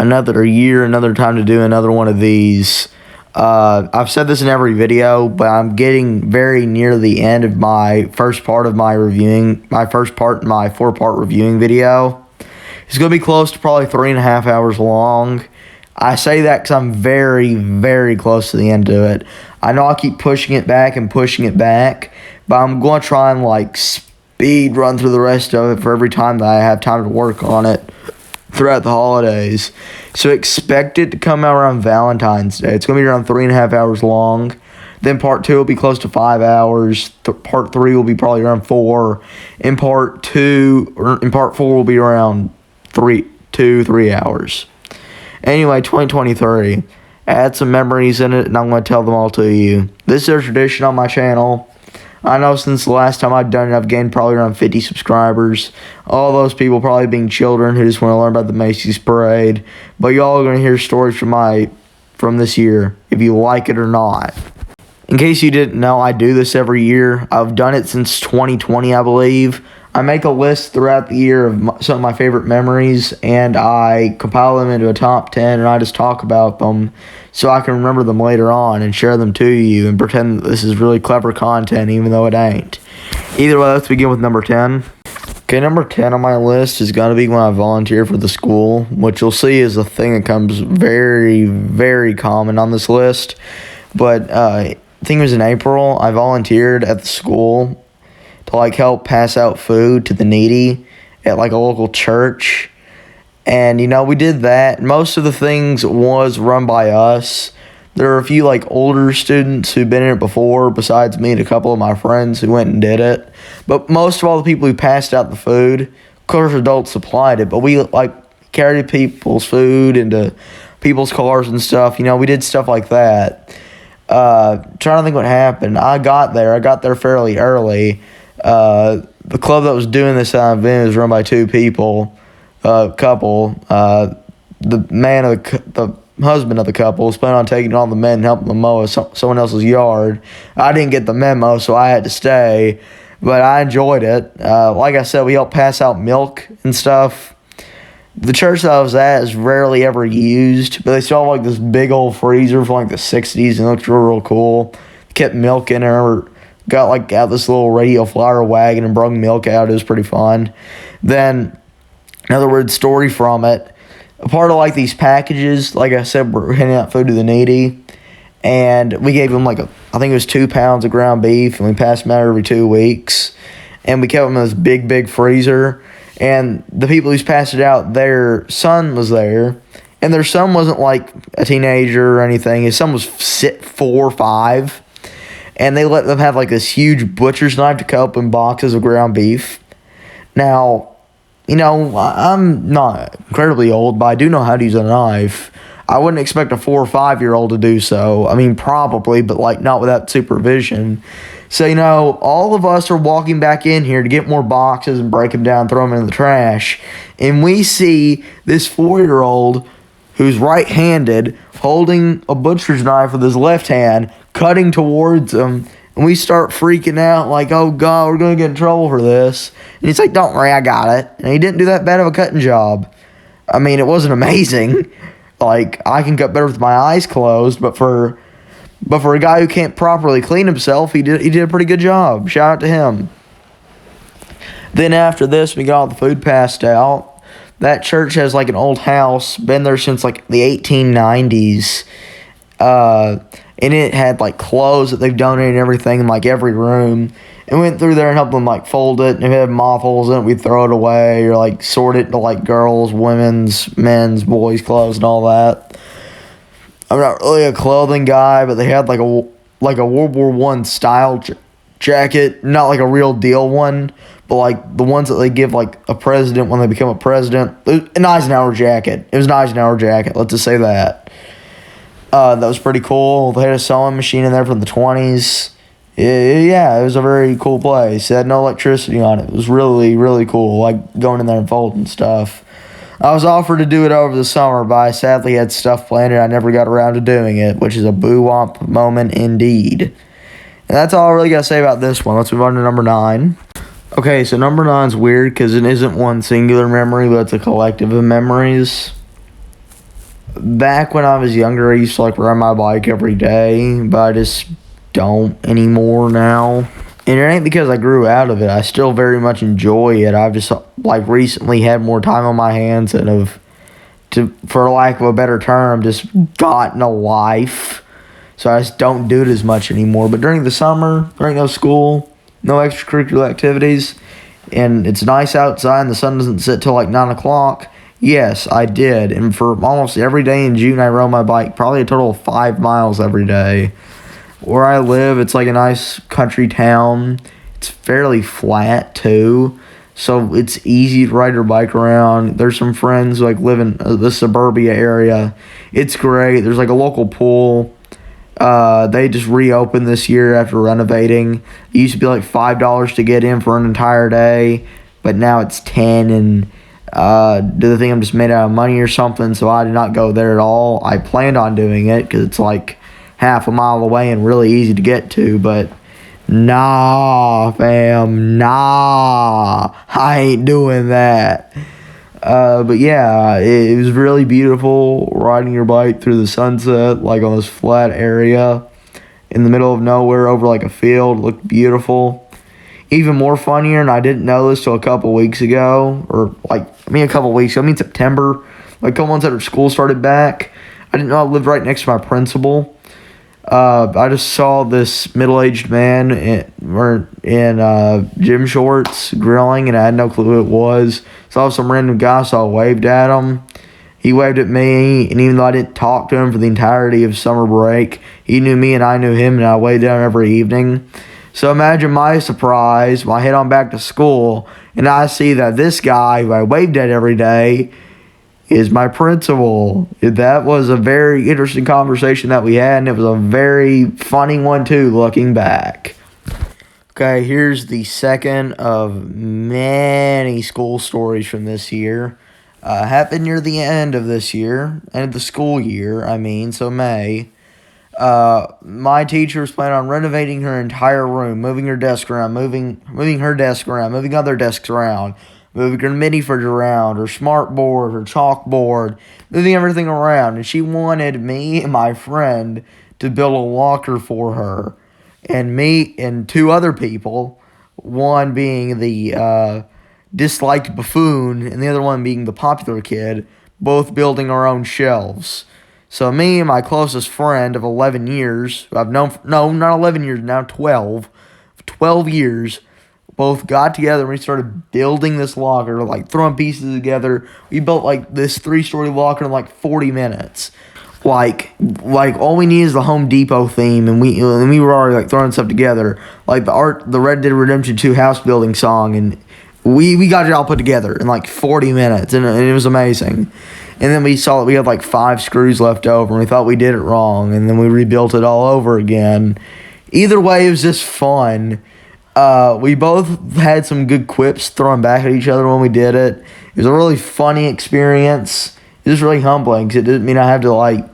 another year, another time to do another one of these. I've said this in every video, but I'm getting very near the end of my first part in my 4-part reviewing video. It's going to be close to probably 3.5 hours long. I say that because I'm very, very close to the end of it. I know I keep pushing it back, but I'm going to try and like speed run through the rest of it for every time that I have time to work on it throughout the holidays. So expect it to come out around Valentine's Day. It's going to be around 3.5 hours long. Then part 2 will be close to 5 hours. Part 3 will be probably around 4. In part 4 will be around 3 hours. Anyway, 2023. I had some memories in it, and I'm going to tell them all to you. This is a tradition on my channel. I know since the last time I've done it, I've gained probably around 50 subscribers. All those people probably being children who just want to learn about the Macy's Parade. But y'all are going to hear stories from this year, if you like it or not. In case you didn't know, I do this every year. I've done it since 2020, I believe. I make a list throughout the year of some of my favorite memories, and I compile them into a top 10, and I just talk about them so I can remember them later on and share them to you and pretend that this is really clever content, even though it ain't. Either way, let's begin with number 10. Okay, number 10 on my list is going to be when I volunteer for the school, which you'll see is a thing that comes very, very common on this list. But I think it was in April, I volunteered at the school to like help pass out food to the needy at like a local church. And, we did that. Most of the things was run by us. There were a few, like, older students who'd been in it before, besides me and a couple of my friends who went and did it. But most of all the people who passed out the food, of course, adults supplied it, but we, like, carried people's food into people's cars and stuff. We did stuff like that. Trying to think what happened. I got there fairly early. The club that was doing this event was run by two people. Couple, the husband of the couple was planning on taking all the men and helping them mow someone else's yard. I didn't get the memo, so I had to stay, but I enjoyed it. Like I said, we helped pass out milk and stuff. The church that I was at is rarely ever used, but they still have like this big old freezer from like the 60s, and it looked real cool. Kept milk in there, got this little radio flyer wagon and brung milk out. It was pretty fun. Then another weird story from it. A part of, like, these packages, like I said, we're handing out food to the needy. And we gave them, I think it was 2 pounds of ground beef. And we passed them out every 2 weeks. And we kept them in this big, big freezer. And the people who's passed it out, their son was there. And their son wasn't, like, a teenager or anything. His son was 4 or 5. And they let them have, like, this huge butcher's knife to cut open boxes of ground beef. Now, I'm not incredibly old, but I do know how to use a knife. I wouldn't expect a 4 or 5-year-old to do so. I mean, probably, but, not without supervision. So, all of us are walking back in here to get more boxes and break them down, throw them in the trash. And we see this 4-year-old who's right-handed holding a butcher's knife with his left hand, cutting towards him. And we start freaking out like, oh, God, we're going to get in trouble for this. And he's like, don't worry, I got it. And he didn't do that bad of a cutting job. I mean, it wasn't amazing. Like, I can cut better with my eyes closed. But for a guy who can't properly clean himself, he did a pretty good job. Shout out to him. Then after this, we got all the food passed out. That church has, like, an old house. Been there since, like, the 1890s. And it had, like, clothes that they've donated and everything in, like, every room. And we went through there and helped them, like, fold it. And if it had moth holes in it, we'd throw it away or, like, sort it into, like, girls, women's, men's, boys' clothes and all that. I'm not really a clothing guy, but they had, like a World War I style jacket. Not, like, a real deal one, but, like, the ones that they give, like, a president when they become a president. An Eisenhower jacket. It was an Eisenhower jacket. Let's just say that. That was pretty cool. They had a sewing machine in there from the 20s. Yeah, it was a very cool place. It had no electricity on it. It was really, really cool, like going in there and folding stuff. I was offered to do it over the summer, but I sadly had stuff planned and I never got around to doing it, which is a boo-womp moment indeed. And that's all I really got to say about this one. Let's move on to number 9. Okay, so number 9's weird because it isn't one singular memory, but it's a collective of memories. back when I was younger, I used to like ride my bike every day, but I just don't anymore now. And it ain't because I grew out of it. I still very much enjoy it. I've just like recently had more time on my hands and have, to for lack of a better term, just gotten a life. So I just don't do it as much anymore. But during the summer, there ain't no school, no extracurricular activities, and it's nice outside and the sun doesn't set till like 9 o'clock. Yes, I did. And for almost every day in June, I rode my bike, probably a total of 5 miles every day. Where I live, it's like a nice country town. It's fairly flat, too. So it's easy to ride your bike around. There's some friends who like live in the suburbia area. It's great. There's like a local pool. They just reopened this year after renovating. It used to be like $5 to get in for an entire day, but now it's 10. And do they think I'm just made out of money or something? So I did not go there at all. I planned on doing it because it's like half a mile away and really easy to get to, but nah, fam, nah, I ain't doing that. But yeah, it was really beautiful riding your bike through the sunset, like on this flat area in the middle of nowhere over like a field. It looked beautiful. Even more funnier, and I didn't know this till a couple weeks ago, a couple weeks ago, September, like a couple months after school started back. I didn't know I lived right next to my principal. I just saw this middle-aged man in gym shorts grilling, and I had no clue who it was. Saw some random guy, so I waved at him. He waved at me, and even though I didn't talk to him for the entirety of summer break, he knew me and I knew him, and I waved at him every evening. So imagine my surprise when I head on back to school, and I see that this guy who I waved at every day is my principal. That was a very interesting conversation that we had, and it was a very funny one too, looking back. Okay, here's the second of many school stories from this year. Happened near the end of this year, end of the school year, so May. My teacher was planning on renovating her entire room, moving her desk around, moving her desk around, moving other desks around, moving her mini fridge around, her smart board, her chalkboard, moving everything around. And she wanted me and my friend to build a locker for her. And me and two other people, one being the disliked buffoon and the other one being the popular kid, both building our own shelves. So me and my closest friend of 11 years, who I've known, no, not 11 years, now 12 years, both got together and we started building this locker, like throwing pieces together. We built like this 3-story locker in like 40 minutes. Like all we need is the Home Depot theme, and we were already like throwing stuff together, like the Red Dead Redemption 2 house building song, and we got it all put together in like 40 minutes, and it was amazing. And then we saw that we had like 5 screws left over, and we thought we did it wrong, and then we rebuilt it all over again. Either way, it was just fun. We both had some good quips thrown back at each other when we did it. It was a really funny experience. It was really humbling because it didn't mean I had to like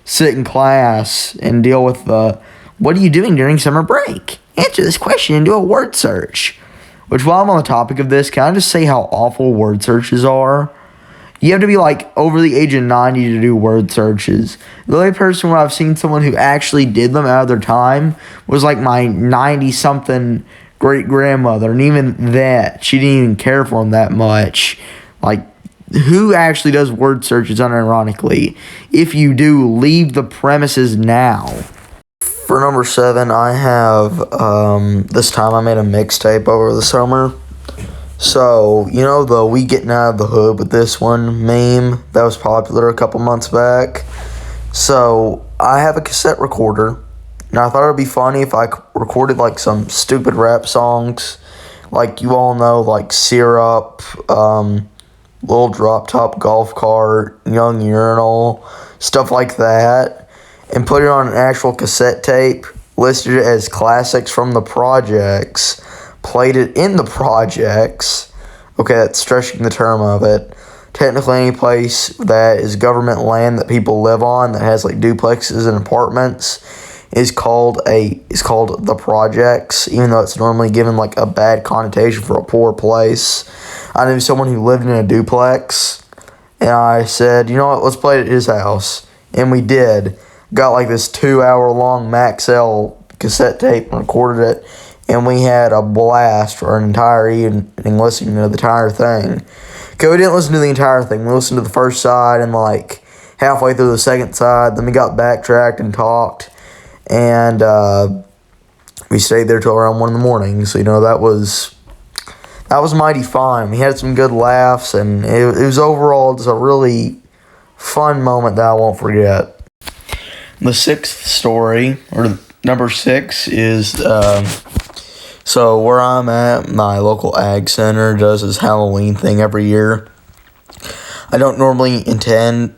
sit in class and deal with what are you doing during summer break? Answer this question and do a word search. Which, while I'm on the topic of this, can I just say how awful word searches are? You have to be like over the age of 90 to do word searches. The only person where I've seen someone who actually did them out of their time was like my 90-something great-grandmother. And even that, she didn't even care for them that much. Like, who actually does word searches unironically? If you do, leave the premises now. For number 7, I have, this time I made a mixtape over the summer. So, you know the "we getting out of the hood with this one" meme that was popular a couple months back? So, I have a cassette recorder, and I thought it would be funny if I recorded like some stupid rap songs, like you all know, like Syrup, Little Drop Top Golf Cart, Young Urinal, stuff like that, and put it on an actual cassette tape, listed it as classics from the projects, played it in the projects. Okay, that's stretching the term of it. Technically, any place that is government land that people live on that has like duplexes and apartments is called the projects, even though it's normally given like a bad connotation for a poor place. I knew someone who lived in a duplex, and I said, you know what, let's play it at his house. And we did. Got like this 2-hour-long Maxell cassette tape and recorded it. And we had a blast for an entire evening listening to the entire thing. Okay, we didn't listen to the entire thing. We listened to the first side and like halfway through the second side. Then we got backtracked and talked. And we stayed there till around 1 in the morning. So, that was mighty fun. We had some good laughs. And it was overall just a really fun moment that I won't forget. The sixth story, or number 6, is so where I'm at, my local ag center does this Halloween thing every year. I don't normally attend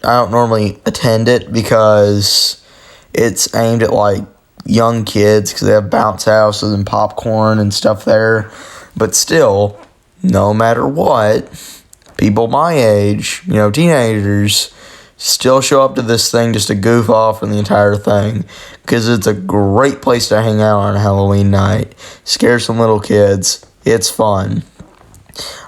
it because it's aimed at like young kids because they have bounce houses and popcorn and stuff there. But still, no matter what, people my age, teenagers, still show up to this thing just to goof off from the entire thing because it's a great place to hang out on a Halloween night. Scare some little kids. It's fun.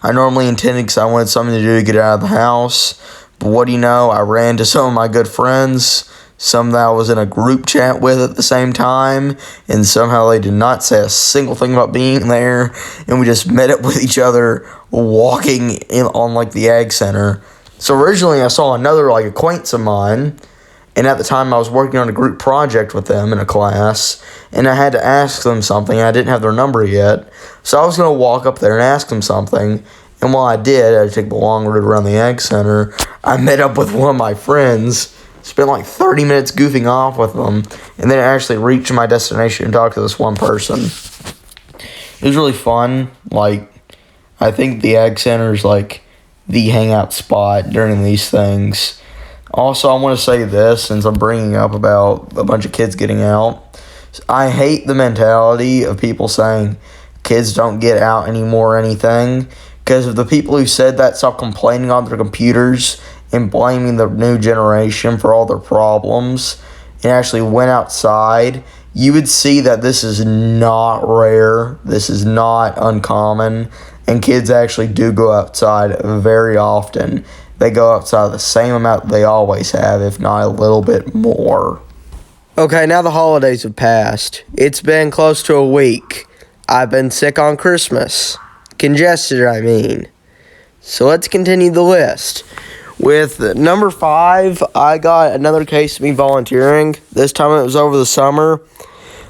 I normally intended because I wanted something to do to get out of the house. But what do you know? I ran into some of my good friends, some that I was in a group chat with at the same time, and somehow they did not say a single thing about being there, and we just met up with each other walking in on like the ag center. So originally I saw another like acquaintance of mine, and at the time I was working on a group project with them in a class, and I had to ask them something. I didn't have their number yet, so I was going to walk up there and ask them something, and while I did, I had to take the long route around the ag center. I met up with one of my friends, spent like 30 minutes goofing off with them, and then actually reached my destination and talked to this one person. It was really fun. Like, I think the ag center is like the hangout spot during these things. Also, I want to say this since I'm bringing up about a bunch of kids getting out. I hate the mentality of people saying kids don't get out anymore or anything, because if the people who said that stopped complaining on their computers and blaming the new generation for all their problems and actually went outside, you would see that this is not rare, this is not uncommon, and kids actually do go outside very often. They go outside the same amount they always have, if not a little bit more. Okay, now the holidays have passed. It's been close to a week. I've been sick on Christmas. Congested, I mean. So let's continue the list. With number 5, I got another case of me volunteering. This time it was over the summer.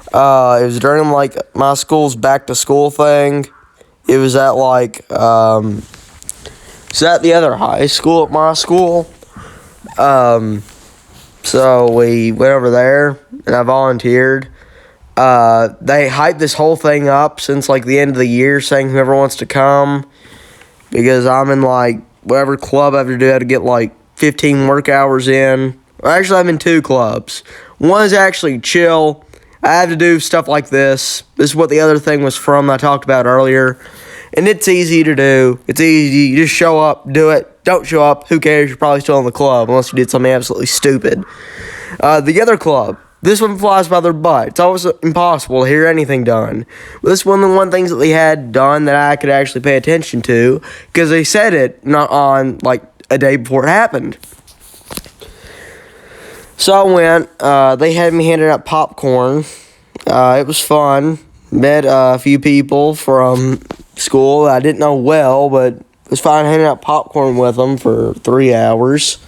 It was during like my school's back to school thing. It was at like it's at the other high school at my school. So we went over there and I volunteered. They hyped this whole thing up since like the end of the year, saying whoever wants to come, because I'm in like whatever club I have to do, I have to get like 15 work hours in. Well, actually, I'm in 2 clubs. One is actually chill. I have to do stuff like this. This is what the other thing was from I talked about earlier. And it's easy to do. It's easy. You just show up, do it. Don't show up, who cares? You're probably still in the club unless you did something absolutely stupid. The other club, this one flies by their butt. It's always impossible to hear anything done. But this one of the things that they had done that I could actually pay attention to, because they said it not on like a day before it happened. So I went. They had me handing out popcorn. It was fun. Met a few people from school that I didn't know well, but it was fun handing out popcorn with them for 3 hours.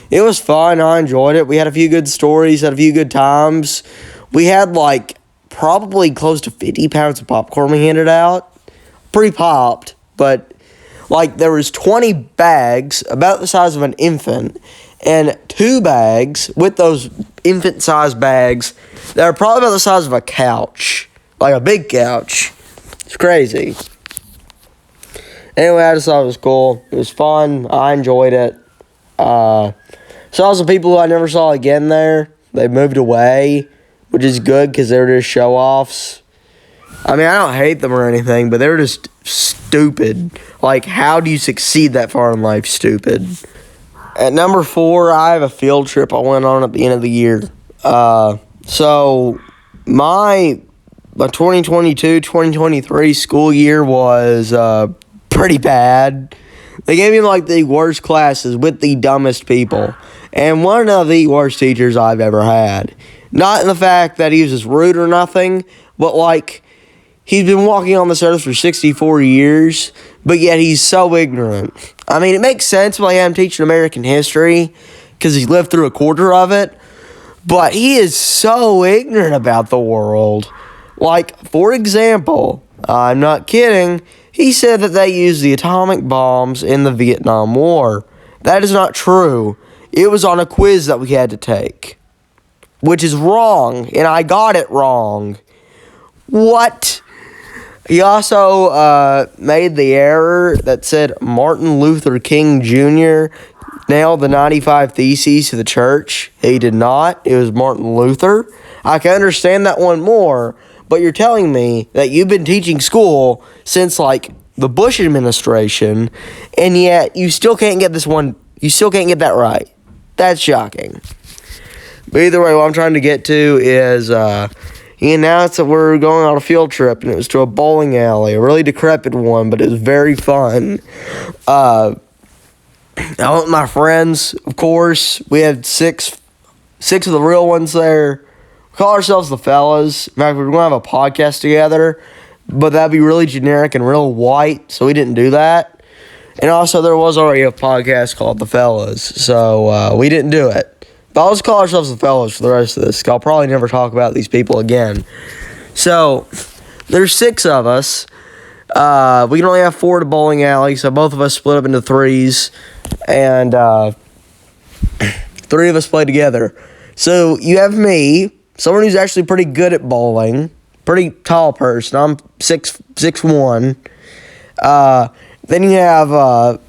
It was fun. I enjoyed it. We had a few good stories, had a few good times. We had like probably close to 50 pounds of popcorn we handed out. Pretty popped, but like there was 20 bags about the size of an infant, and 2 bags with those infant-sized bags that are probably about the size of a couch, like a big couch. It's crazy. Anyway, I just thought it was cool. It was fun. I enjoyed it. Saw some people who I never saw again there. They moved away, which is good because they were just show-offs. I mean, I don't hate them or anything, but they were just stupid. Like, how do you succeed that far in life? Stupid. At number 4, I have a field trip I went on at the end of the year. So my 2022-2023 school year was pretty bad. They gave him like the worst classes with the dumbest people. And one of the worst teachers I've ever had. Not in the fact that he was just rude or nothing, but like he's been walking on this earth for 64 years, but yet he's so ignorant. I mean, it makes sense why I'm teaching American history because he's lived through a quarter of it, but he is so ignorant about the world. Like, for example, I'm not kidding, he said that they used the atomic bombs in the Vietnam War. That is not true. It was on a quiz that we had to take, which is wrong, and I got it wrong. What? He also made the error that said Martin Luther King Jr. nailed the 95 Theses to the church. He did not. It was Martin Luther. I can understand that one more, but you're telling me that you've been teaching school since, like, the Bush administration, and yet you still can't get this one, you still can't get that right. That's shocking. But either way, what I'm trying to get to is, he announced that we're going on a field trip, and it was to a bowling alley, a really decrepit one, but it was very fun. I went with my friends, of course. We had six of the real ones there. We call ourselves the Fellas. In fact, we were going to have a podcast together, but that'd be really generic and real white, so we didn't do that. And also, there was already a podcast called The Fellas, so we didn't do it. But I'll just call ourselves The Fellas for the rest of this. I'll probably never talk about these people again. So, there's 6 of us. We can only have 4 at a bowling alley, so both of us split up into 3s. And 3 of us play together. So, you have me, someone who's actually pretty good at bowling. Pretty tall person. I'm 6'1". Then you have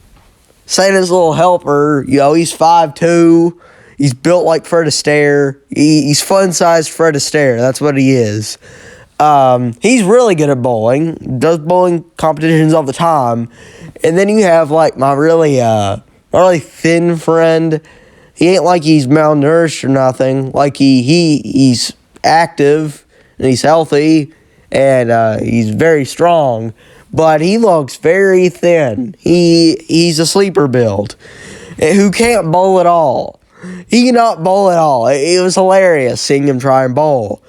Santa's little helper. You know, he's 5'2". He's built like Fred Astaire. He's fun-sized Fred Astaire. That's what he is. He's really good at bowling. Does bowling competitions all the time. And then you have like my really thin friend. He ain't like he's malnourished or nothing. Like he's active and he's healthy and he's very strong. But he looks very thin. He's a sleeper build who can't bowl at all. He cannot bowl at all. It was hilarious seeing him try and bowl.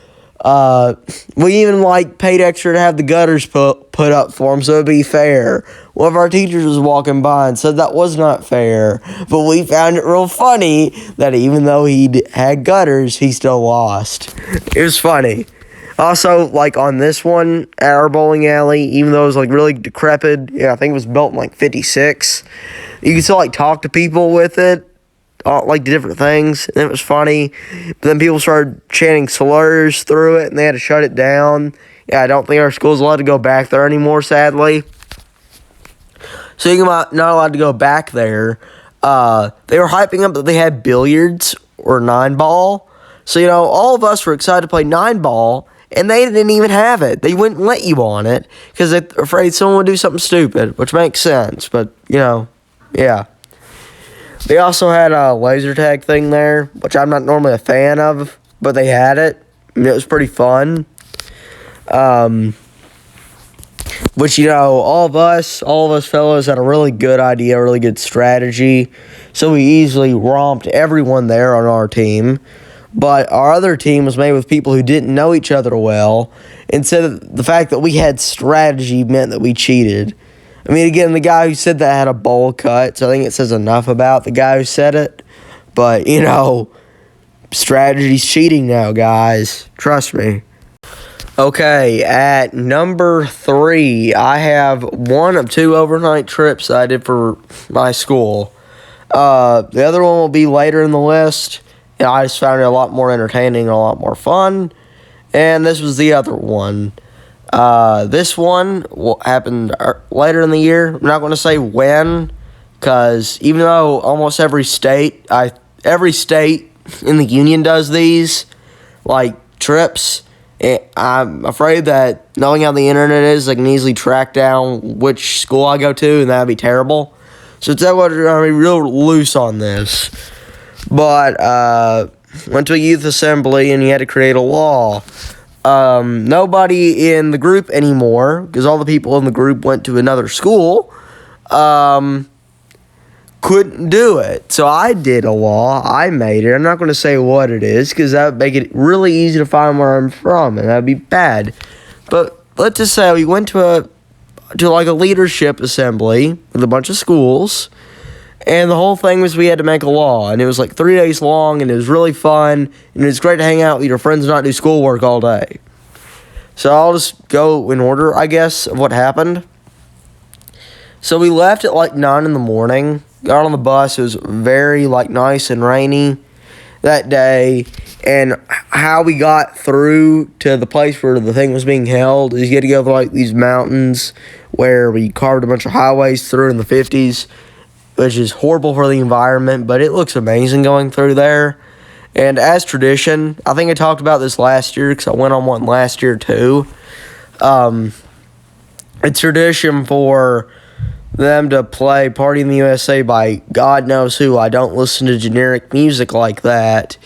We even paid extra to have the gutters put up for him so it'd be fair. One of our teachers was walking by and said that was not fair, but we found it real funny that even though he had gutters, he still lost. It was funny. Also, on this one at our bowling alley, even though it was really decrepit, I think it was built in 56, you could still talk to people with it. Different things, and it was funny. But then people started chanting slurs through it, and they had to shut it down. I don't think our school's allowed to go back there anymore, sadly. So you're not allowed to go back there. They were hyping up that they had billiards or 9-ball. So, all of us were excited to play 9-ball, and they didn't even have it. They wouldn't let you on it because they're afraid someone would do something stupid, which makes sense. But, yeah. They also had a laser tag thing there, which I'm not normally a fan of, but they had it. And it was pretty fun. Which, all of us fellows had a really good idea, really good strategy. So we easily romped everyone there on our team. But our other team was made with people who didn't know each other well. And said that the fact that we had strategy meant that we cheated. I mean, again, the guy who said that had a bowl cut, so I think it says enough about the guy who said it. But, strategy's cheating now, guys. Trust me. Okay, at number 3, I have one of 2 overnight trips I did for my school. The other one will be later in the list. I just found it a lot more entertaining and a lot more fun. And this was the other one. This one happened later in the year. I'm not going to say when, because even though almost every state in the union does these, trips, I'm afraid that knowing how the internet is, I can easily track down which school I go to, and that would be terrible. So it's that we're going to be real loose on this. But, went to a youth assembly, and you had to create a law. Nobody in the group anymore, because all the people in the group went to another school, couldn't do it. So I did a law. I made it. I'm not going to say what it is because that would make it really easy to find where I'm from, and that would be bad. But let's just say we went to like a leadership assembly with a bunch of schools, and the whole thing was we had to make a law, and it was like 3 days long, and it was really fun, and it was great to hang out with your friends and not do schoolwork all day. So I'll just go in order, I guess, of what happened. So we left at like 9 in the morning, got on the bus. It was very like nice and rainy that day, and how we got through to the place where the thing was being held is you had to go to like these mountains where we carved a bunch of highways through in the 50s, which is horrible for the environment, but it looks amazing going through there. And as tradition, I think I talked about this last year because I went on one last year too. It's tradition for them to play Party in the USA by God knows who. I don't listen to generic music like that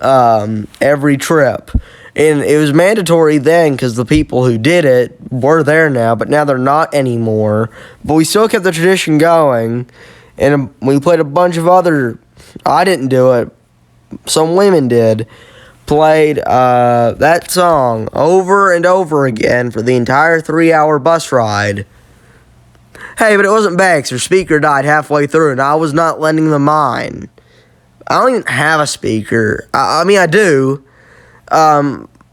every trip. And it was mandatory then because the people who did it were there now, but now they're not anymore. But we still kept the tradition going, and we played a bunch of other... I didn't do it. Some women did. Played that song over and over again for the entire 3-hour bus ride. Hey, but it wasn't bad because their speaker died halfway through, and I was not lending them mine. I don't even have a speaker. I mean, I do. I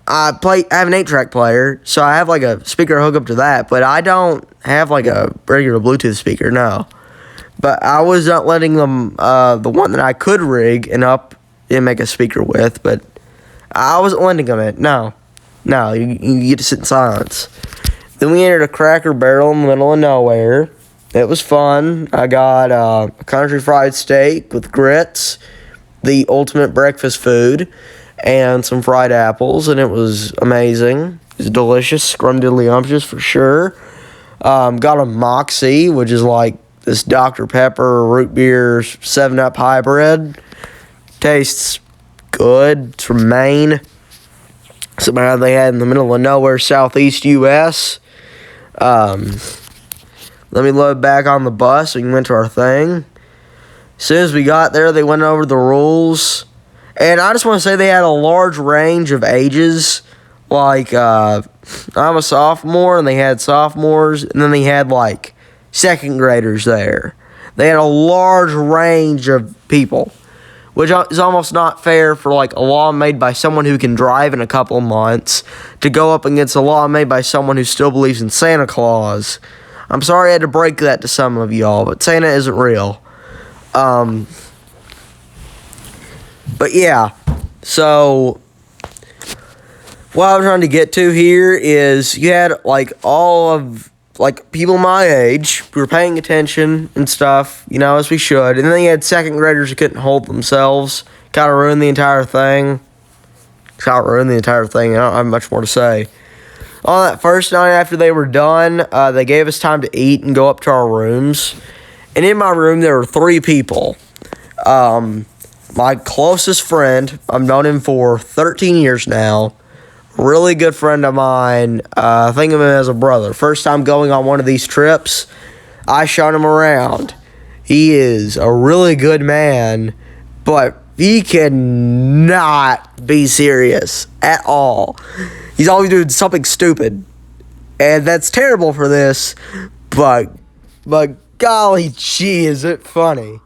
have an 8-track player, so I have like a speaker hook up to that, but I don't have like a regular Bluetooth speaker, no. But I was not letting them, the one that I could rig and up and make a speaker with, but I wasn't lending them it, no. No, you get to sit in silence. Then we entered a Cracker Barrel in the middle of nowhere. It was fun. I got a country fried steak with grits, the ultimate breakfast food, and some fried apples, and it was amazing. It was delicious, scrumdiddlyumptious for sure. Got a Moxie, which is like this Dr. Pepper root beer 7-Up hybrid. Tastes good. It's from Maine. Somehow they had in the middle of nowhere, southeast U.S. Let me load back on the bus. We went to our thing. As soon as we got there, they went over the rules. And I just want to say they had a large range of ages. Like, I'm a sophomore, and they had sophomores, and then they had, like, second graders there. They had a large range of people, which is almost not fair for, like, a law made by someone who can drive in a couple months to go up against a law made by someone who still believes in Santa Claus. I'm sorry I had to break that to some of y'all, but Santa isn't real. But yeah, so what I'm trying to get to here is you had like all of like people my age who were paying attention and stuff, you know, as we should. And then you had second graders who couldn't hold themselves. Kind of ruined the entire thing. I don't have much more to say. On that first night after they were done, they gave us time to eat and go up to our rooms. And in my room, there were 3 people. My closest friend, I've known him for 13 years now. Really good friend of mine. I think of him as a brother. First time going on one of these trips, I showed him around. He is a really good man, but he cannot be serious at all. He's always doing something stupid. And that's terrible for this, but golly gee, is it funny.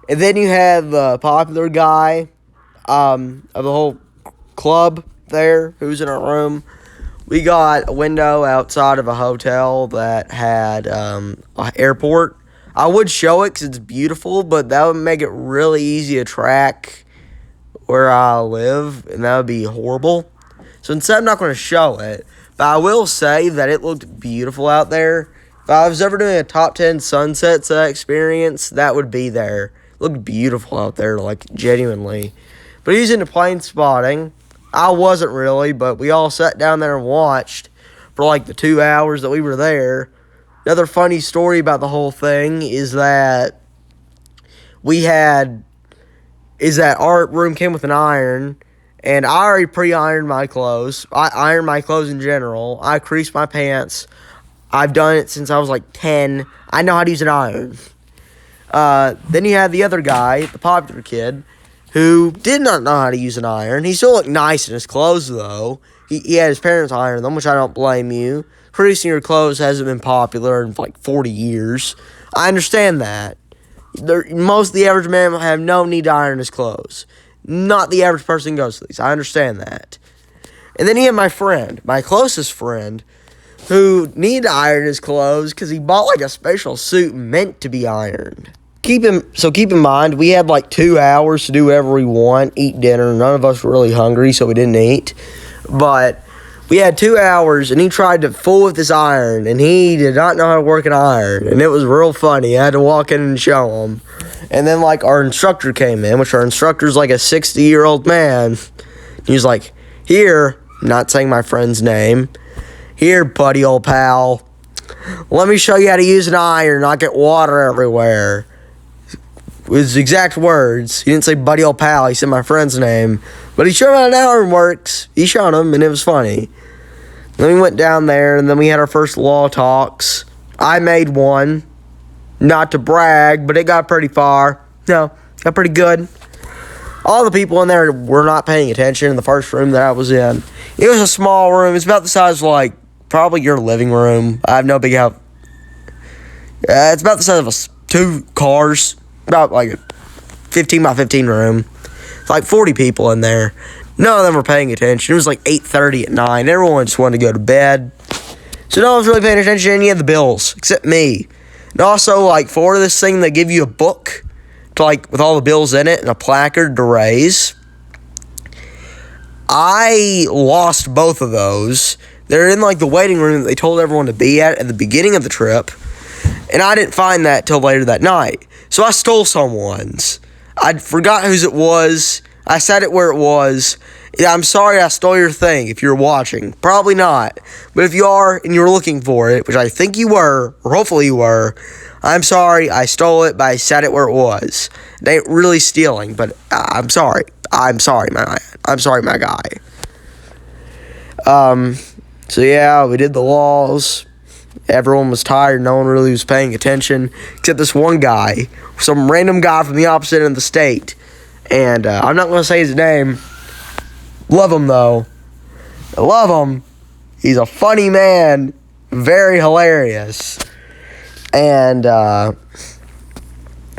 And then you have the popular guy of the whole club there who's in our room. We got a window outside of a hotel that had an airport. I would show it because it's beautiful, but that would make it really easy to track where I live, and that would be horrible. So instead, I'm not going to show it, but I will say that it looked beautiful out there. If I was ever doing a top 10 sunsets experience, that would be there. It looked beautiful out there, like, genuinely. But he's into plane spotting. I wasn't really, but we all sat down there and watched for, like, the 2 hours that we were there. Another funny story about the whole thing is that our room came with an iron, and I already pre-ironed my clothes. I ironed my clothes in general. I creased my pants. I've done it since I was like 10. I know how to use an iron. Then you had the other guy, the popular kid, who did not know how to use an iron. He still looked nice in his clothes, though. He had his parents iron them, which I don't blame you. Producing your clothes hasn't been popular in like 40 years. I understand that. Most of the average man have no need to iron his clothes. Not the average person goes to these. I understand that. And then he had my friend, my closest friend, who needed to iron his clothes because he bought like a special suit meant to be ironed. Keep in mind, we had like 2 hours to do whatever we want, eat dinner. None of us were really hungry, so we didn't eat. But we had 2 hours, and he tried to fool with his iron, and he did not know how to work an iron, and it was real funny. I had to walk in and show him. And then, like, our instructor came in, which our instructor's like a 60-year-old man. He was like, "Here," not saying my friend's name, "Here, buddy, old pal, let me show you how to use an iron, not get water everywhere." With his exact words. He didn't say buddy old pal, he said my friend's name. But he showed him how an iron works. He showed him, and it was funny. Then we went down there, and then we had our first law talks. I made one. Not to brag, but it got pretty far. No, got pretty good. All the people in there were not paying attention in the first room that I was in. It was a small room. It's about the size of, like, probably your living room. I have no big help. It's about the size of 2 cars. About like a 15 by 15 room. It's like 40 people in there. None of them were paying attention. It was like 8:30 at night. Everyone just wanted to go to bed. So no one was really paying attention to any of the bills, except me. And also, like, for this thing, they give you a book to, like, with all the bills in it and a placard to raise. I lost both of those. They're in, like, the waiting room that they told everyone to be at the beginning of the trip. And I didn't find that till later that night. So I stole someone's. I forgot whose it was. I said it where it was. Yeah, I'm sorry I stole your thing if you're watching. Probably not. But if you are and you're looking for it, which I think you were, or hopefully you were, I'm sorry I stole it, but I said it where it was. It ain't really stealing, but I'm sorry. I'm sorry, my guy. So yeah, we did the laws. Everyone was tired. No one really was paying attention, except this one guy, some random guy from the opposite end of the state. And I'm not going to say his name. Love him, though. I love him. He's a funny man. Very hilarious. And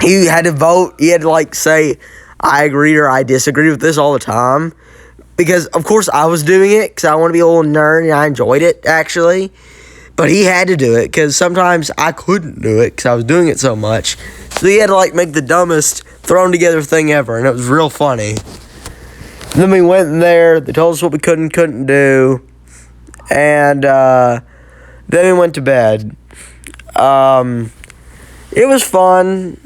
he had to vote. He had to, like, say, I agree or I disagree with this all the time. Because, of course, I was doing it because I want to be a little nerd and I enjoyed it, actually. But he had to do it because sometimes I couldn't do it because I was doing it so much. So he had to, like, make the dumbest thrown together thing ever, and it was real funny. And then we went in there. They told us what we could and couldn't do. And then we went to bed. It was fun.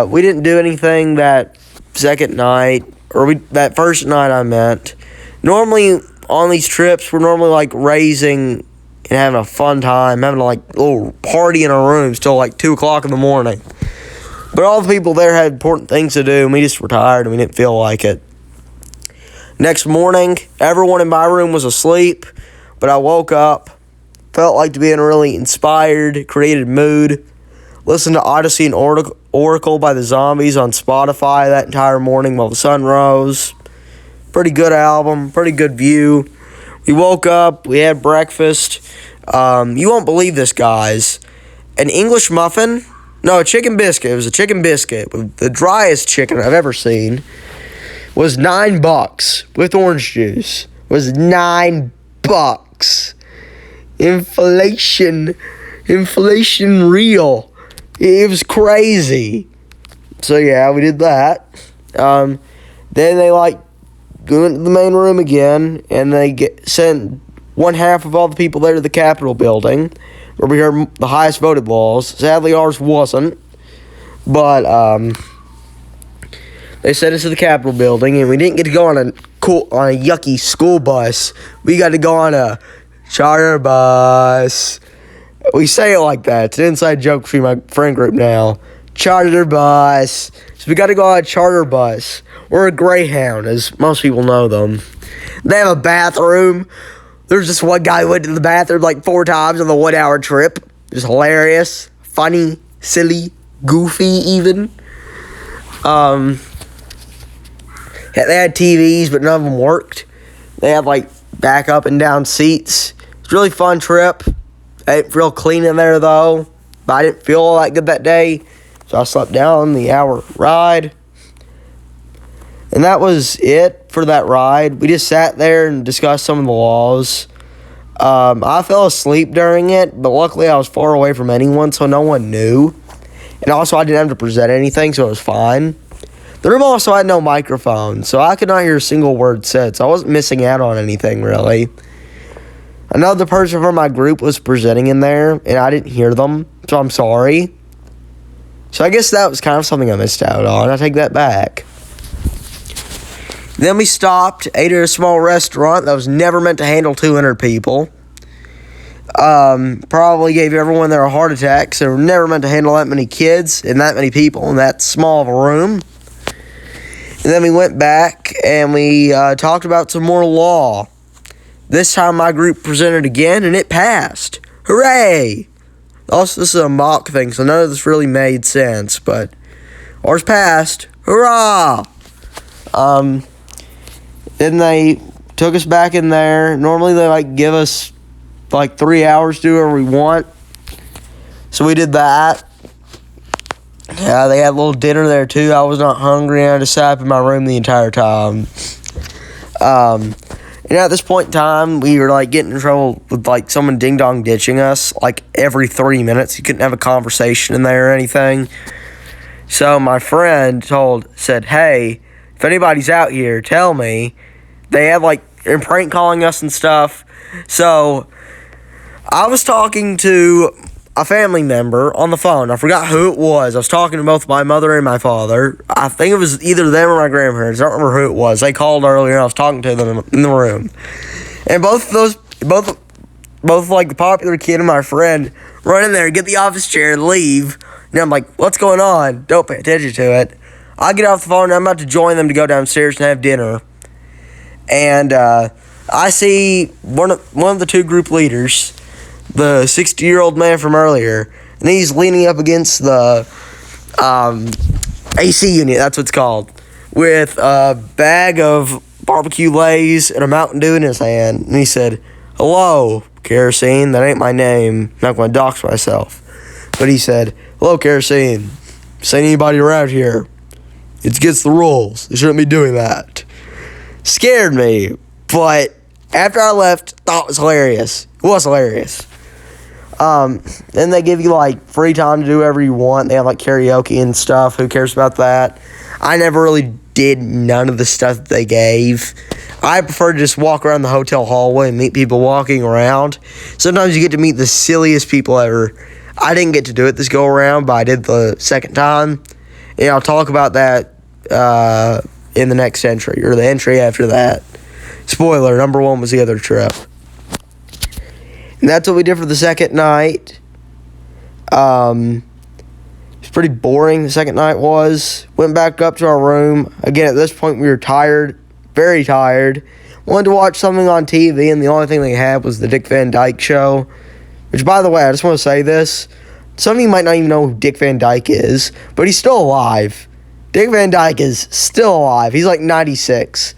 We didn't do anything that second night, or that first night I meant. Normally, on these trips, we're normally, like, raising and having a fun time, having a, like, little party in our rooms till, like, 2 o'clock in the morning. But all the people there had important things to do, and we just were tired, and we didn't feel like it. Next morning, everyone in my room was asleep, but I woke up, felt like to be in a really inspired, creative mood, listened to Odyssey and Oracle by the Zombies on Spotify that entire morning while the sun rose. Pretty good album, pretty good view. We woke up, we had breakfast. You won't believe this, guys. An English muffin? No, a chicken biscuit. It was a chicken biscuit with the driest chicken I've ever seen. Was $9 with orange juice. Was $9. Inflation real. It was crazy. So yeah, we did that. Then they like went to the main room again, and they sent one half of all the people there to the Capitol building, where we heard the highest voted laws. Sadly, ours wasn't, but they sent us to the Capitol building, and we didn't get to go on a yucky school bus. We got to go on a charter bus. We say it like that. It's an inside joke between my friend group now. Charter bus. So we got to go on a charter bus. Or a Greyhound, as most people know them. They have a bathroom. There's just one guy who went to the bathroom like 4 times on the 1 hour trip. It was hilarious, funny, silly, goofy even. They had TVs, but none of them worked. They had like back up and down seats. It's a really fun trip. It real clean in there though, but I didn't feel all that good that day, so I slept down the hour ride. And that was it for that ride. We just sat there and discussed some of the laws. I fell asleep during it, but luckily I was far away from anyone, so no one knew. And also, I didn't have to present anything, so it was fine. The room also had no microphone, so I could not hear a single word said, so I wasn't missing out on anything, really. Another person from my group was presenting in there, and I didn't hear them, so I'm sorry. So I guess that was kind of something I missed out on. I take that back. Then we stopped, ate at a small restaurant that was never meant to handle 200 people. Probably gave everyone there a heart attack, so we're never meant to handle that many kids and that many people in that small of a room. And then we went back and we talked about some more law. This time my group presented again and it passed. Hooray! Also, this is a mock thing, so none of this really made sense, but ours passed. Hurrah! Then they took us back in there. Normally they give us 3 hours to do whatever we want. So we did that. They had a little dinner there too. I was not hungry and I just sat up in my room the entire time. And at this point in time, we were getting in trouble with someone ding-dong ditching us every 3 minutes. You couldn't have a conversation in there or anything. So my friend said, hey, if anybody's out here, tell me. They had they're prank calling us and stuff. So I was talking to a family member on the phone. I forgot who it was. I was talking to both my mother and my father. I think it was either them or my grandparents. I don't remember who it was. They called earlier and I was talking to them in the room. And both the popular kid and my friend run in there, get the office chair and leave. And I'm like, what's going on? Don't pay attention to it. I get off the phone and I'm about to join them to go downstairs and have dinner. And I see one of the two group leaders, the 60-year-old man from earlier, and he's leaning up against the AC unit, that's what it's called, with a bag of barbecue Lays and a Mountain Dew in his hand. And he said, hello, Kerosene. That ain't my name. I'm not going to dox myself. But he said, hello, Kerosene. Seen anybody around here? It's against the rules. They shouldn't be doing that. Scared me, but after I left, thought it was hilarious. It was hilarious. Then they give you free time to do whatever you want. They have karaoke and stuff. Who cares about that? I never really did none of the stuff that they gave. I prefer to just walk around the hotel hallway and meet people walking around. Sometimes you get to meet the silliest people ever. I didn't get to do it this go around, but I did the second time. And I'll talk about that in the next entry, or the entry after that. Spoiler, number 1 was the other trip. And that's what we did for the second night. It's pretty boring, the second night was. Went back up to our room. Again, at this point, we were tired, very tired. Wanted to watch something on TV, and the only thing they had was the Dick Van Dyke Show. Which, by the way, I just want to say this. Some of you might not even know who Dick Van Dyke is, but he's still alive. Dick Van Dyke is still alive. He's 96.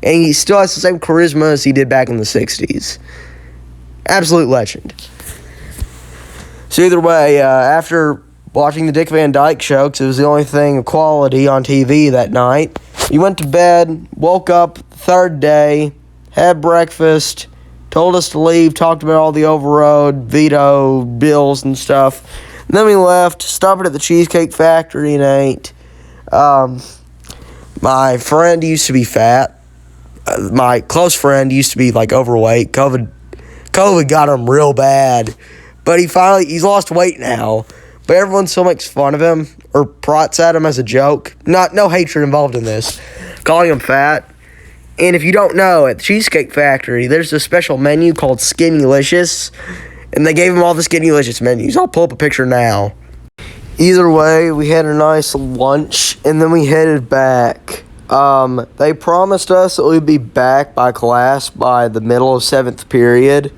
And he still has the same charisma as he did back in the 60s. Absolute legend. So either way, after watching the Dick Van Dyke Show, because it was the only thing of quality on TV that night, we went to bed, woke up the third day, had breakfast, told us to leave, talked about all the overrode, veto bills and stuff. And then we left, stopped at the Cheesecake Factory and ate. My friend used to be fat. My close friend used to be overweight. COVID got him real bad, but he's lost weight now. But everyone still makes fun of him or prots at him as a joke. No hatred involved in this, calling him fat. And if you don't know, at the Cheesecake Factory, there's a special menu called Skinnylicious, and they gave him all the Skinnylicious menus. I'll pull up a picture now. Either way, we had a nice lunch, and then we headed back. They promised us that we'd be back by class by the middle of 7th period.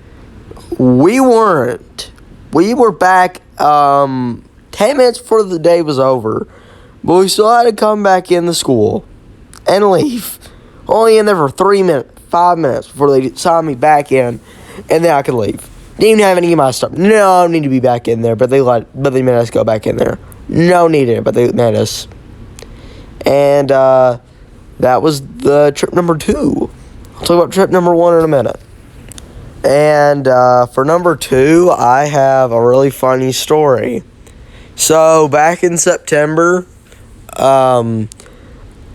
We weren't. We were back 10 10 minutes before the day was over. But we still had to come back in the school and leave. Only in there for 5 minutes before they signed me back in, and then I could leave. Didn't even have any of my stuff. No need to be back in there, but they made us go back in there. No need in it, but they made us. And that was the trip number 2. I'll talk about trip number 1 in a minute. And for number 2, I have a really funny story. So back in September, I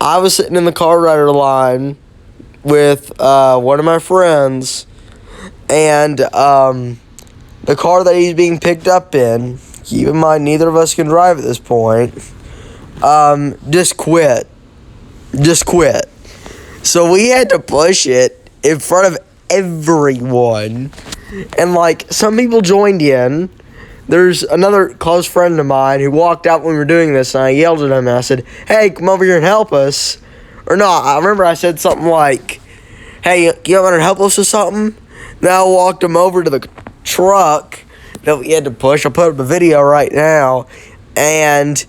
was sitting in the car rider line with one of my friends, and the car that he's being picked up in, keep in mind neither of us can drive at this point, just quit. So we had to push it in front of everyone, and like some people joined in. There's another close friend of mine who walked out when we were doing this, and I yelled at him, and I said, "Hey, come over here and help us." Or no, I remember I said something like, "Hey, you want to help us with something?" Then I walked him over to the truck that we had to push. I'll put up a video right now. And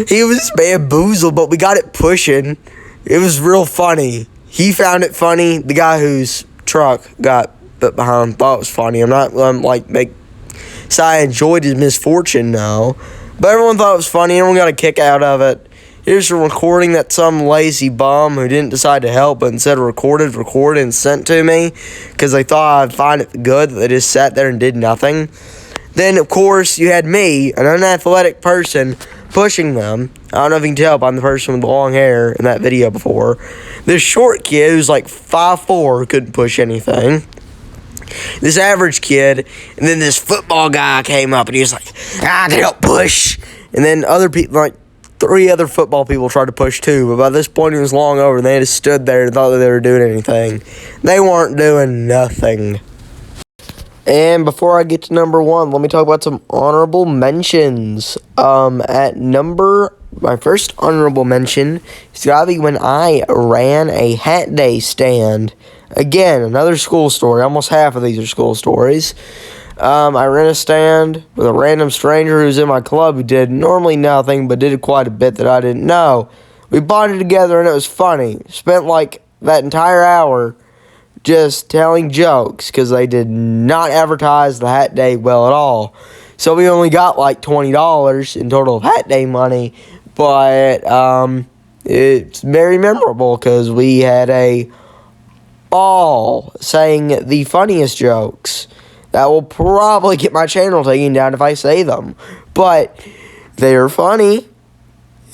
he was bamboozled, but we got it pushing. It was real funny. He found it funny. The guy whose truck got put behind thought it was funny. I'm not so I enjoyed his misfortune, no. But everyone thought it was funny. Everyone got a kick out of it. Here's a recording that some lazy bum who didn't decide to help, but instead recorded and sent to me because they thought I'd find it good that they just sat there and did nothing. Then, of course, you had me, an unathletic person, pushing them. I don't know if you can tell, but I'm the person with the long hair in that video before. This short kid who's like 5'4", couldn't push anything. This average kid, and then this football guy came up, and he was like, they don't push. And then other people, like 3 other football people tried to push too, but by this point it was long over, and they just stood there and thought that they were doing anything. They weren't doing nothing. And before I get to number 1, let me talk about some honorable mentions. My first honorable mention is gotta be when I ran a hat day stand. Again, another school story. Almost half of these are school stories. I ran a stand with a random stranger who's in my club who did normally nothing, but did quite a bit that I didn't know. We bonded together and it was funny. Spent like that entire hour just telling jokes because they did not advertise the hat day well at all. So we only got like $20 in total of hat day money, but it's very memorable because we had a ball saying the funniest jokes. That will probably get my channel taken down if I say them, but they're funny.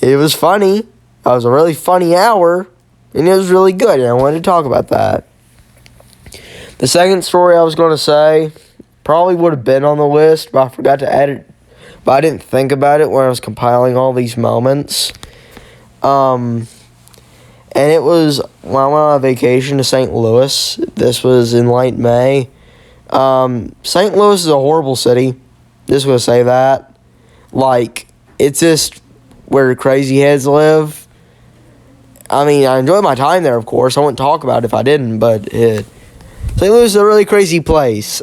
It was funny. It was a really funny hour, and it was really good, and I wanted to talk about that. The second story I was going to say probably would have been on the list, but I forgot to add it. But I didn't think about it when I was compiling all these moments. And it was when I went on a vacation to St. Louis. This was in late May. St. Louis is a horrible city. Just going to say that. Like, it's just where crazy heads live. I mean, I enjoyed my time there, of course. I wouldn't talk about it if I didn't, but St. Louis is a really crazy place.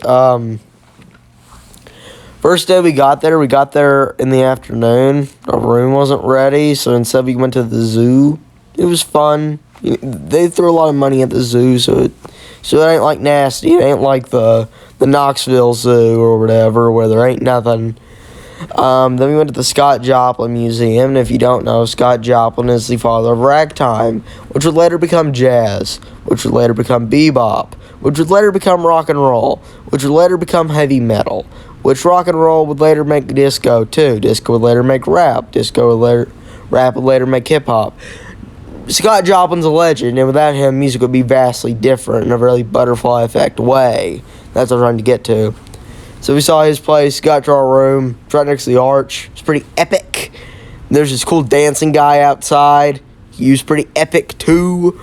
First day we got there in the afternoon. Our room wasn't ready, so instead we went to the zoo. It was fun. They threw a lot of money at the zoo, so it ain't like nasty. It ain't like the Knoxville Zoo or whatever, where there ain't nothing. Then we went to the Scott Joplin Museum, and if you don't know, Scott Joplin is the father of ragtime, which would later become jazz, which would later become bebop, which would later become rock and roll, which would later become heavy metal, which rock and roll would later make disco too. Disco would later make rap. Rap would later make hip-hop. Scott Joplin's a legend, and without him, music would be vastly different in a really butterfly effect way. That's what I'm trying to get to. So we saw his place, got to our room, it's right next to the arch. It's pretty epic. There's this cool dancing guy outside. He was pretty epic too.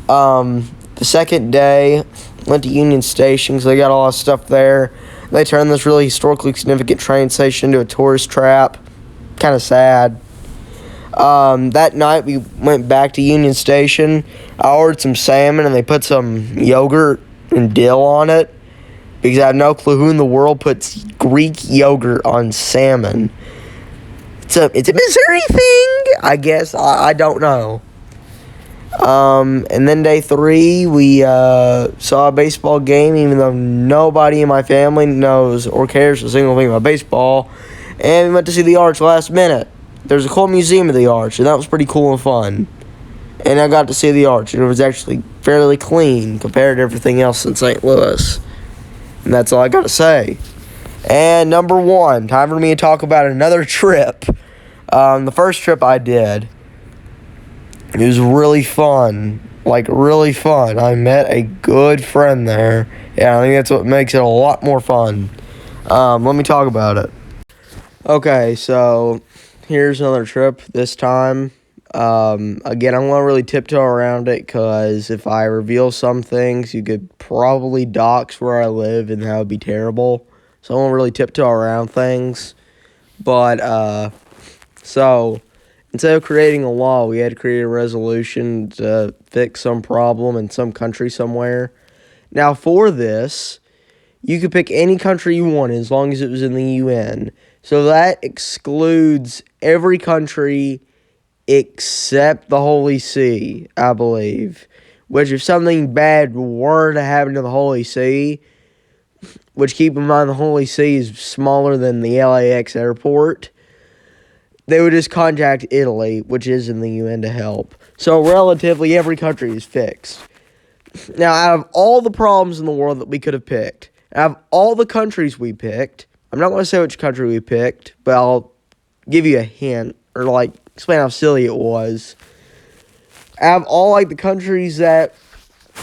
The second day, went to Union Station because they got a lot of stuff there. They turned this really historically significant train station into a tourist trap. Kind of sad. That night we went back to Union Station. I ordered some salmon and they put some yogurt and dill on it because I have no clue who in the world puts Greek yogurt on salmon. it's a Missouri thing, I guess. I don't know. And then day 3, we saw a baseball game, even though nobody in my family knows or cares a single thing about baseball. And we went to see the Arch last minute. There's a cool museum of the Arch, and that was pretty cool and fun. And I got to see the Arch, and it was actually fairly clean compared to everything else in St. Louis. And that's all I got to say. And number 1, time for me to talk about another trip. The first trip I did, it was really fun. Like, really fun. I met a good friend there. Yeah, I think that's what makes it a lot more fun. Let me talk about it. Okay, so here's another trip this time. Again, I'm going to really tiptoe around it because if I reveal some things, you could probably dox where I live, and that would be terrible. So I won't really tiptoe around things. But, so instead of creating a law, we had to create a resolution to fix some problem in some country somewhere. Now, for this, you could pick any country you want as long as it was in the UN. So that excludes every country except the Holy See, I believe. Which, if something bad were to happen to the Holy See, which, keep in mind, the Holy See is smaller than the LAX airport, they would just contact Italy, which is in the UN, to help. So, relatively, every country is fixed. Now, out of all the problems in the world that we could have picked, out of all the countries we picked, I'm not going to say which country we picked, but I'll give you a hint, or, like, explain how silly it was. Out of all, like, the countries that,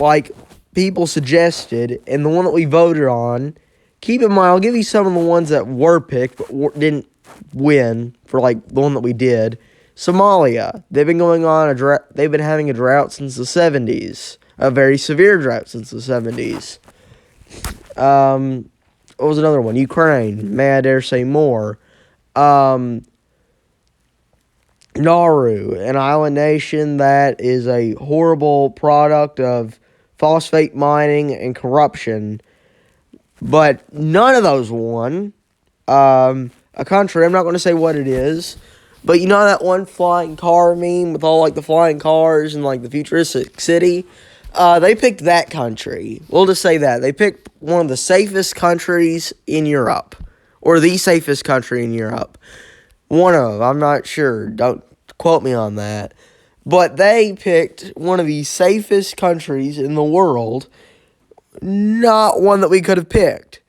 like, people suggested, and the one that we voted on, keep in mind, I'll give you some of the ones that were picked, but didn't win for, like, the one that we did. Somalia. They've been going on they've been having a drought since the 70s. A very severe drought since the 70s. What was another one? Ukraine. May I dare say more. Nauru, an island nation that is a horrible product of phosphate mining and corruption. But none of those won. A country, I'm not going to say what it is, but you know that one flying car meme with all, like, the flying cars and, like, the futuristic city? They picked that country. We'll just say that. They picked one of the safest countries in Europe. Or the safest country in Europe. One of them. I'm not sure. Don't quote me on that. But they picked one of the safest countries in the world. Not one that we could have picked.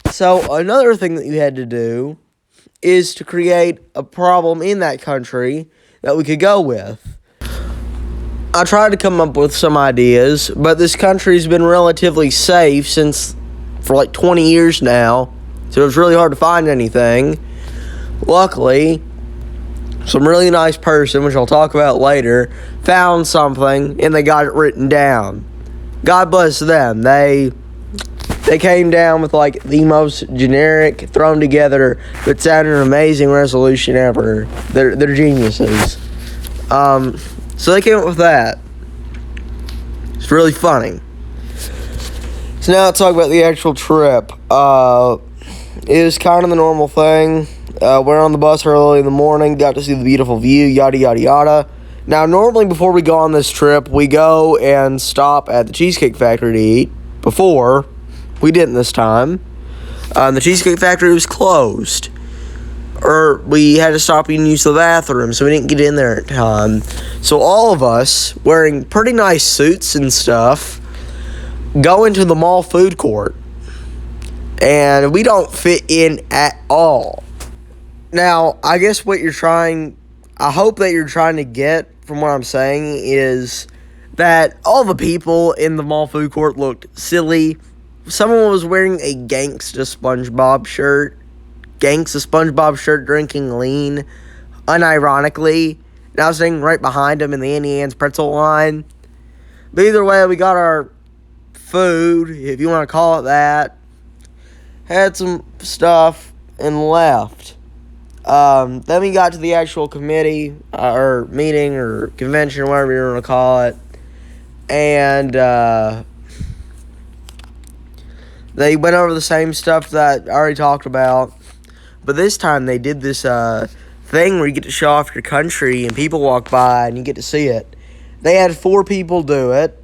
So another thing that you had to do is to create a problem in that country that we could go with. I tried to come up with some ideas, but this country's been relatively safe for like 20 years now, so it was really hard to find anything. Luckily, some really nice person, which I'll talk about later, found something, and they got it written down. God bless them. They came down with, like, the most generic, thrown together, but sounded an amazing resolution ever. They're geniuses. So they came up with that. It's really funny. So now let's talk about the actual trip. It was kind of the normal thing. Went on the bus early in the morning, got to see the beautiful view, yada, yada, yada. Now, normally before we go on this trip, we go and stop at the Cheesecake Factory to eat. Before, we didn't this time. The Cheesecake Factory was closed. Or we had to stop and use the bathroom, so we didn't get in there in time. So all of us, wearing pretty nice suits and stuff, go into the mall food court. And we don't fit in at all. Now, I guess I hope that you're trying to get from what I'm saying is that all the people in the mall food court looked silly. Someone was wearing a Gangsta SpongeBob shirt. Drinking lean, unironically. And I was sitting right behind him in the Annie Ann's pretzel line. But either way, we got our food, if you want to call it that. Had some stuff and left. Then we got to the actual committee, or meeting, or convention, whatever you want to call it. And, they went over the same stuff that I already talked about. But this time they did this, thing where you get to show off your country and people walk by and you get to see it. They had 4 people do it.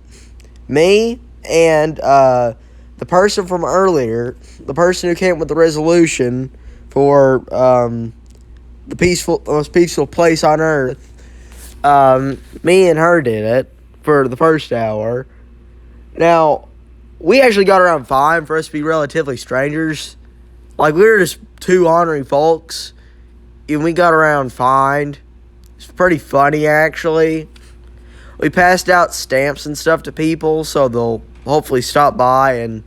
Me and the person from earlier, the person who came up with the resolution for the most peaceful place on earth. Me and her did it for the first hour. Now, we actually got around fine for us to be relatively strangers. Like, we were just 2 honoring folks, and we got around fine. It's pretty funny, actually. We passed out stamps and stuff to people, so they'll hopefully stop by and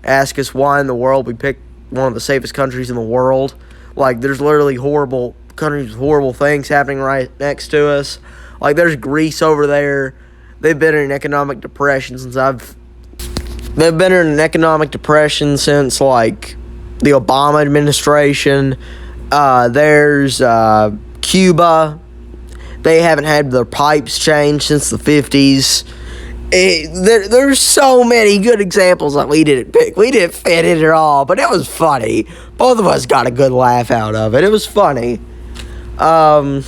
ask us why in the world we picked one of the safest countries in the world. Like, there's literally horrible countries with horrible things happening right next to us. Like, there's Greece over there. They've been in an economic depression since They've been in an economic depression since, like, the Obama administration. There's Cuba. They haven't had their pipes changed since the 50s. There's so many good examples that we didn't pick. We didn't fit it at all, but it was funny. Both of us got a good laugh out of it. It was funny. And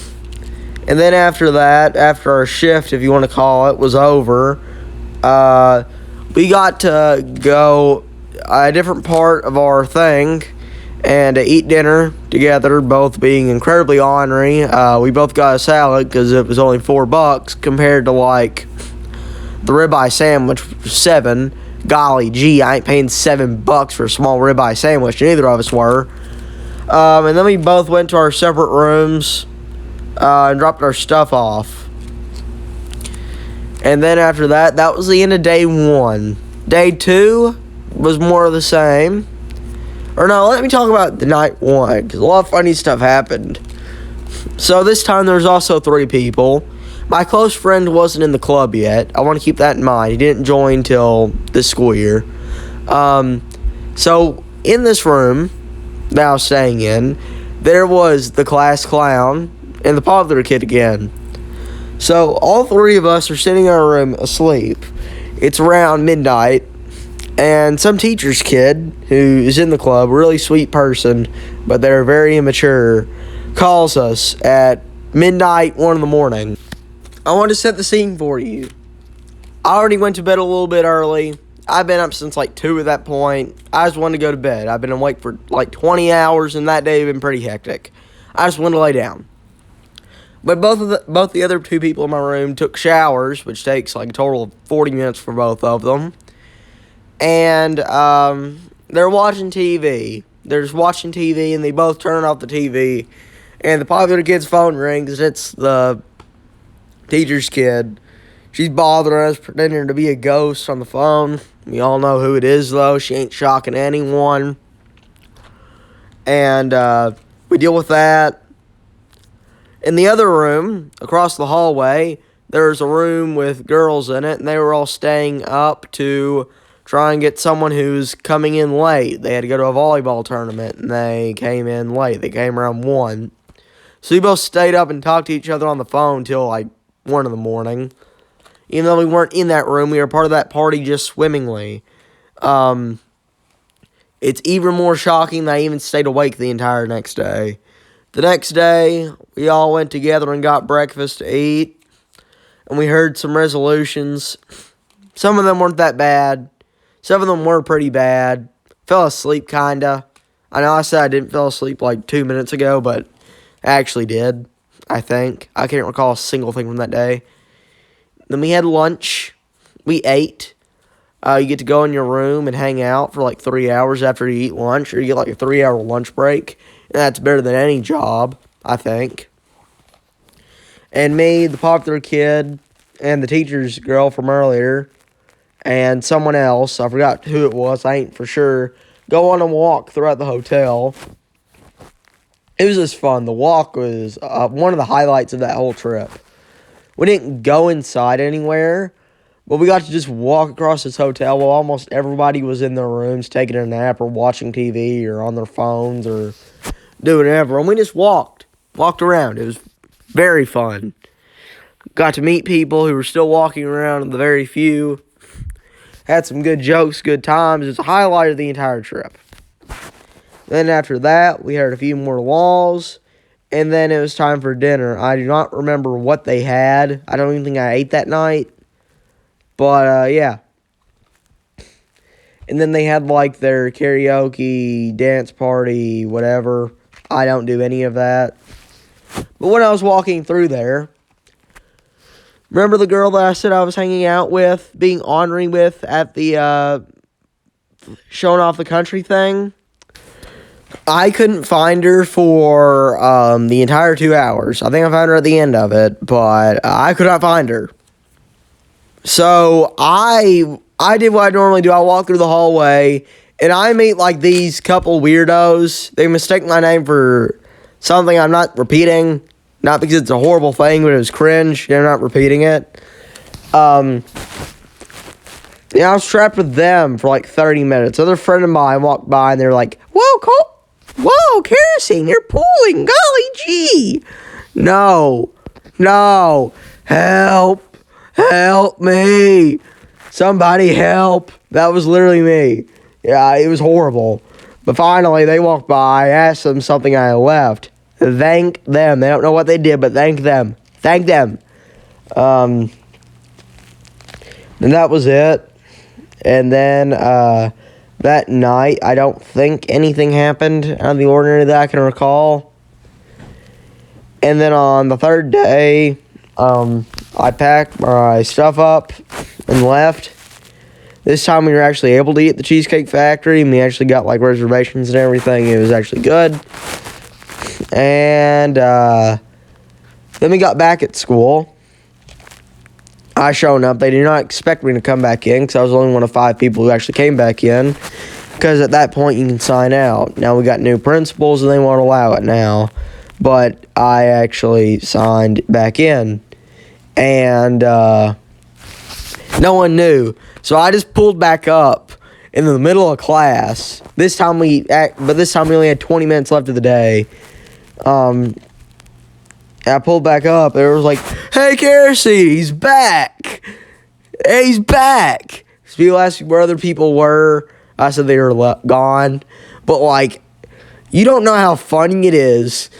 then after that, after our shift, if you want to call it, was over, we got to go a different part of our thing and eat dinner together, both being incredibly ornery. We both got a salad because it was only $4 compared to, like, the ribeye sandwich, $7. Golly gee, I ain't paying $7 for a small ribeye sandwich. Neither of us were. And then we both went to our separate rooms and dropped our stuff off. And then after that, that was the end of day 1. Day 2 was more of the same. Or no, let me talk about the night 1, because a lot of funny stuff happened. So this time there was also 3 people. My close friend wasn't in the club yet. I want to keep that in mind. He didn't join till this school year. So in this room that I was staying in, there was the class clown and the popular kid again. So all 3 of us are sitting in our room asleep. It's around midnight. And some teacher's kid who is in the club, a really sweet person, but they're very immature, calls us at midnight, 1 in the morning. I want to set the scene for you. I already went to bed a little bit early. I've been up since like 2 at that point. I just wanted to go to bed. I've been awake for like 20 hours, and that day had been pretty hectic. I just wanted to lay down. But both the other 2 people in my room took showers, which takes like a total of 40 minutes for both of them. And they're watching TV. They're just watching TV, and they both turn off the TV. And the popular kid's phone rings. It's the teacher's kid. She's bothering us, pretending to be a ghost on the phone. We all know who it is, though. She ain't shocking anyone. And we deal with that. In the other room, across the hallway, there's a room with girls in it, and they were all staying up to try and get someone who's coming in late. They had to go to a volleyball tournament, and they came in late. They came around 1. So we both stayed up and talked to each other on the phone till like 1 in the morning. Even though we weren't in that room, we were part of that party just swimmingly. It's even more shocking that I even stayed awake the entire next day. The next day, we all went together and got breakfast to eat. And we heard some resolutions. Some of them weren't that bad. Some of them were pretty bad. Fell asleep, kinda. I know I said I didn't fall asleep like 2 minutes ago, but I actually did, I think. I can't recall a single thing from that day. Then we had lunch. We ate. You get to go in your room and hang out for like 3 hours after you eat lunch, or you get like a 3-hour lunch break. And that's better than any job, I think. And me, the popular kid, and the teacher's girl from earlier, and someone else, I forgot who it was, I ain't for sure, go on a walk throughout the hotel. It was just fun. The walk was one of the highlights of that whole trip. We didn't go inside anywhere, but we got to just walk across this hotel while almost everybody was in their rooms taking a nap or watching TV or on their phones or doing whatever. And we just walked around. It was very fun. Got to meet people who were still walking around, the very few. Had some good jokes, good times. It's a highlight of the entire trip. Then after that, we heard a few more laws. and then it was time for dinner. I do not remember what they had. I don't even think I ate that night. But, yeah. And then they had, like, their karaoke, dance party, whatever. I don't do any of that. But when I was walking through there, remember the girl that I said I was hanging out with, being ornery with at the showing off the country thing? I couldn't find her for the entire 2 hours. I think I found her at the end of it, but I could not find her. So I did what I normally do. I walked through the hallway, and I meet like these couple weirdos. They mistake my name for something I'm not repeating. Not because it's a horrible thing, but it was cringe. They're not repeating it. Yeah, I was trapped with them for like 30 minutes. Another friend of mine walked by, and they were like, whoa, kerosene, you're pooling, golly gee. No, help me. Somebody help. That was literally me. Yeah, it was horrible. But finally, they walked by, I asked them something, I left. Thank them. They don't know what they did, but thank them. Thank them. And that was it. And then that night, I don't think anything happened out of the ordinary that I can recall. And then on the third day, I packed my stuff up and left. This time we were actually able to eat at the Cheesecake Factory, and we actually got like reservations and everything. It was actually good. And then we got back at school. I shown up. They did not expect me to come back in because I was only one of 5 people who actually came back in. Because at that point you can sign out. Now we got new principals and they won't allow it now. But I actually signed back in. And no one knew. So I just pulled back up in the middle of class. This time we only had 20 minutes left of the day. I pulled back up. There was like, hey, Kerosene, he's back. Hey, he's back. So people asked me where other people were. I said they were gone. But, like, you don't know how funny it is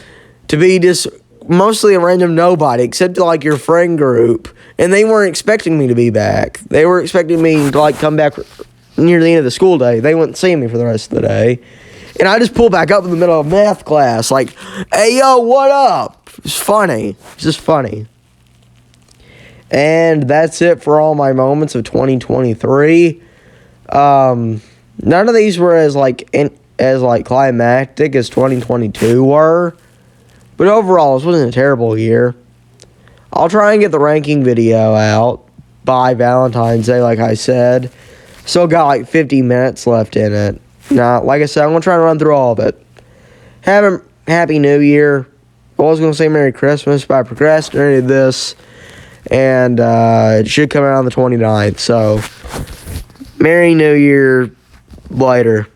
to be just mostly a random nobody, except to, like, your friend group. And they weren't expecting me to be back. They were expecting me to, like, come back near the end of the school day. They wouldn't see me for the rest of the day. And I just pulled back up in the middle of math class, like, hey, yo, what up? It's funny. It's just funny. And that's it for all my moments of 2023. None of these were as climactic as 2022 were. But overall, this wasn't a terrible year. I'll try and get the ranking video out by Valentine's Day, like I said. Still got like 50 minutes left in it. Now, like I said, I'm going to try to run through all of it. Have a happy new year. I was going to say Merry Christmas, but I procrastinated this. And it should come out on the 29th. So, Merry New Year later.